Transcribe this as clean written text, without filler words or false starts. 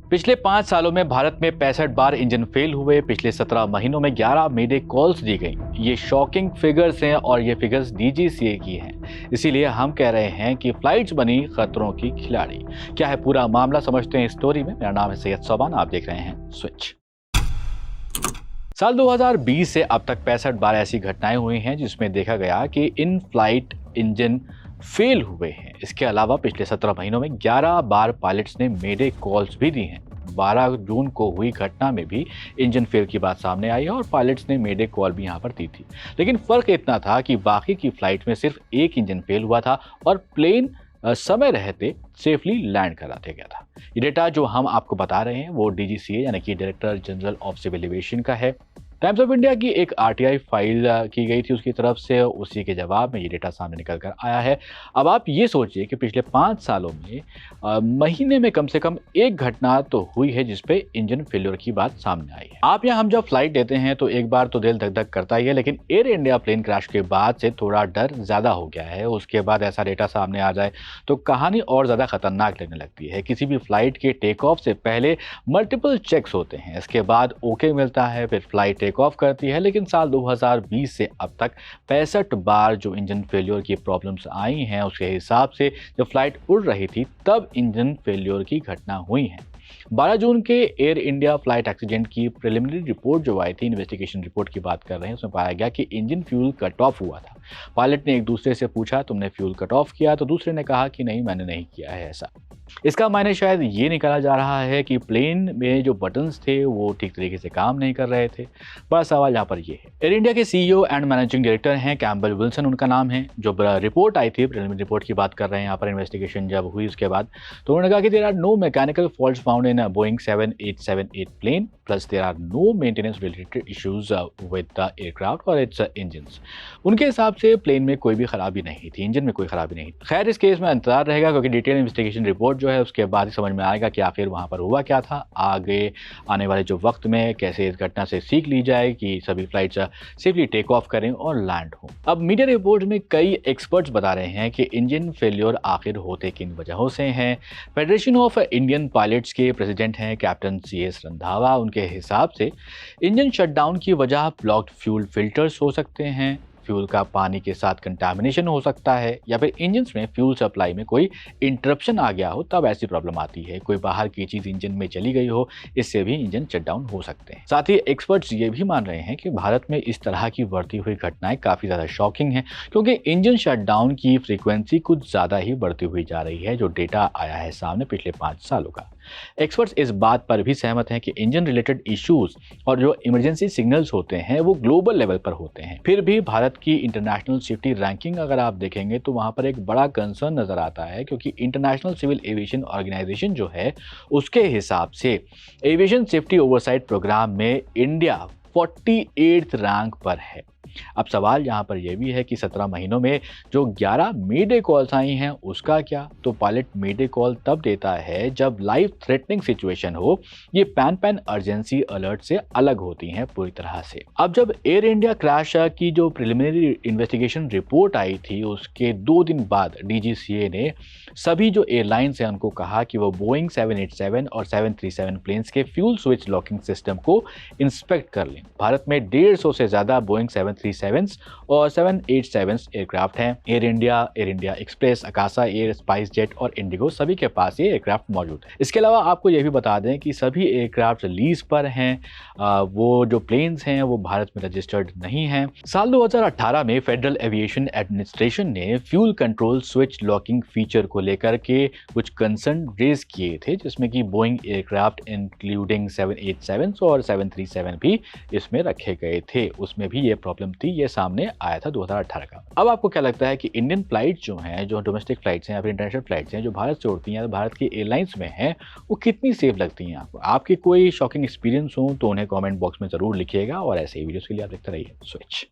पिछले 5 सालों में भारत में 65 बार इंजन फेल हुए। पिछले 17 महीनों में 11 मेडे कॉल्स दी गई। ये शॉकिंग फिगर्स हैं और ये फिगर्स डीजीसीए की हैं। इसीलिए हम कह रहे हैं कि फ्लाइट्स बनी खतरों की खिलाड़ी। क्या है पूरा मामला, समझते हैं इस स्टोरी में। मेरा नाम है सैयद सोबान, आप देख रहे हैं स्विच। साल 2020 से अब तक 65 बार ऐसी घटनाएं हुई हैं जिसमें देखा गया कि इन फ्लाइट इंजन फेल हुए हैं। इसके अलावा पिछले 17 महीनों में 11 बार पायलट्स ने मेडे कॉल्स भी दी हैं। 12 जून को हुई घटना में भी इंजन फेल की बात सामने आई है और पायलट्स ने मेडे कॉल भी यहां पर दी थी। लेकिन फर्क इतना था कि बाकी की फ्लाइट में सिर्फ एक इंजन फेल हुआ था और प्लेन समय रहते सेफली लैंड करा दिया गया था। ये डेटा जो हम आपको बता रहे हैं वो डीजीसीए यानी कि director general of civil aviation का है। टाइम्स ऑफ इंडिया की एक आरटीआई फाइल की गई थी उसकी तरफ से, उसी के जवाब में ये डेटा सामने निकल कर आया है। अब आप ये सोचिए कि पिछले 5 सालों में महीने में कम से कम एक घटना तो हुई है जिसपे इंजन फेल्योर की बात सामने आई है। आप यहाँ हम जब फ्लाइट लेते हैं तो एक बार तो दिल धक धक करता ही है, लेकिन एयर इंडिया प्लेन क्रैश के बाद से थोड़ा डर ज्यादा हो गया है। उसके बाद ऐसा डेटा सामने आ जाए तो कहानी और ज्यादा खतरनाक लगने लगती है। किसी भी फ्लाइट के टेक ऑफ से पहले मल्टीपल चेक्स होते हैं, इसके बाद ओके मिलता है, फिर फ्लाइट टेक ऑफ करती है। लेकिन साल 2020 से अब तक 65 बार जो इंजन फेल्योर की प्रॉब्लम्स आई हैं उसके हिसाब से जब फ्लाइट उड़ रही थी तब इंजन फेल्योर की घटना हुई है। 12 जून के एयर इंडिया फ्लाइट एक्सीडेंट की प्रिलिमिनरी रिपोर्ट जो आई थी, इन्वेस्टिगेशन रिपोर्ट की बात कर रहे हैं, उसमें पाया गया कि इंजन फ्यूल कट ऑफ हुआ था। पायलट ने एक दूसरे से पूछा तुमने फ्यूल कट ऑफ किया, तो दूसरे ने कहा कि नहीं मैंने नहीं किया है ऐसा। इसका मायने शायद ये निकाला जा रहा है कि प्लेन में जो बटन्स थे वो ठीक तरीके से काम नहीं कर रहे थे। बड़ा सवाल यहाँ पर ये है। एयर इंडिया के सीईओ एंड मैनेजिंग डायरेक्टर हैं कैम्बल विल्सन, उनका नाम है। जो रिपोर्ट आई थी, प्रिलिमिनरी रिपोर्ट की बात कर रहे हैं यहाँ पर, इन्वेस्टिगेशन जब हुई उसके बाद, तो उन्होंने कहा कि there are no mechanical faults found in Boeing 7878 plane plus there are no maintenance related issues with the aircraft और इट्स इंजन्स। उनके हिसाब से प्लेन में कोई भी खराबी नहीं थी, इंजन में कोई खराबी नहीं थी। खैर इस केस में इंतजार रहेगा क्योंकि डिटेल इन्वेस्टिगेशन रिपोर्ट जो है उसके बाद ही समझ में आएगा कि आखिर वहां पर हुआ क्या था। आगे आने वाले जो वक्त में कैसे इस घटना से सीख ली जाए कि सभी फ्लाइट्स सेफली टेक ऑफ करें और लैंड हो। अब मीडिया रिपोर्ट में कई एक्सपर्ट्स बता रहे हैं कि इंजन फेल्योर आखिर होते किन वजहों से हैं। फेडरेशन ऑफ इंडियन पायलट्स के प्रेसिडेंट हैं कैप्टन CS रंधावा। उनके हिसाब से इंजन शटडाउन की वजह ब्लॉक्ड फ्यूल फिल्टर्स हो सकते हैं, फ्यूल का पानी के साथ कंटामिनेशन हो सकता है, या फिर इंजन्स में फ्यूल सप्लाई में कोई इंटरप्शन आ गया हो तब ऐसी प्रॉब्लम आती है। कोई बाहर की चीज इंजन में चली गई हो, इससे भी इंजन शटडाउन हो सकते हैं। साथ ही एक्सपर्ट्स ये भी मान रहे हैं कि भारत में इस तरह की बढ़ती हुई घटनाएं काफी ज्यादा शॉकिंग हैं क्योंकि इंजन शटडाउन की फ्रीक्वेंसी कुछ ज्यादा ही बढ़ती हुई जा रही है, जो डेटा आया है सामने पिछले 5 सालों का। एक्सपर्ट्स इस बात पर भी सहमत हैं कि इंजन रिलेटेड इश्यूज और जो इमरजेंसी सिग्नल्स होते हैं वो ग्लोबल लेवल पर होते हैं। फिर भी भारत की इंटरनेशनल सेफ्टी रैंकिंग अगर आप देखेंगे तो वहां पर एक बड़ा कंसर्न नजर आता है क्योंकि इंटरनेशनल सिविल एविएशन ऑर्गेनाइजेशन जो है उसके हिसाब से एविएशन सेफ्टी ओवरसाइट प्रोग्राम में इंडिया 48th रैंक पर है। अब सवाल यहाँ पर यह भी है कि 17 महीनों में जो 11 मेडे कॉल्स आई हैं उसका क्या। तो पायलट मेडे कॉल तब देता है जब लाइफ थ्रेटनिंग सिचुएशन हो। ये पैन अर्जेंसी अलर्ट से अलग होती हैं पूरी तरह से। अब जब एयर इंडिया क्रैश की जो प्रिलिमिनरी इन्वेस्टिगेशन रिपोर्ट आई थी उसके 2 दिन बाद डीजीसीए ने सभी जो एयरलाइंस हैं उनको कहा कि वो बोइंग 787 और 737 प्लेन्स के फ्यूल स्विच लॉकिंग सिस्टम को इंस्पेक्ट कर लें। भारत में 150 से ज्यादा बोइंग 737 और 787 एयरक्राफ्ट हैं। Air India express, Akasa air, spice jet और इंडिगो सभी के पास ये एयरक्राफ्ट मौजूद है। इसके अलावा आपको ये भी बता दें कि सभी एयरक्राफ्ट लीज पर हैं। वो जो प्लेन्स हैं वो भारत में रजिस्टर्ड नहीं हैं। साल 2018 में फेडरल एविएशन एडमिनिस्ट्रेशन ने fuel control switch locking feature को लेकर के कुछ कंसर्न रेज किए थे जिसमें कि बोइंग एयरक्राफ्ट इंक्लूडिंग 787 और 737 भी इसमें रखे गए थे। उसमें भी ये प्रॉब्लम थी, ये सामने आया था 2018 का। अब आपको क्या लगता है कि इंडियन फ्लाइट जो हैं, जो डोमेस्टिक फ्लाइट्स हैं या फिर इंटरनेशनल फ्लाइट्स हैं जो भारत से उड़ती हैं या भारत की एयरलाइंस में हैं, वो कितनी सेफ लगती हैं आपको? आपके कोई शॉकिंग एक्सपीरियंस हो तो उन्हें कमेंट बॉक्स में जरूर लिखिएगा और ऐसे ही वीडियोस के लिए आप देखते रहिए स्विच।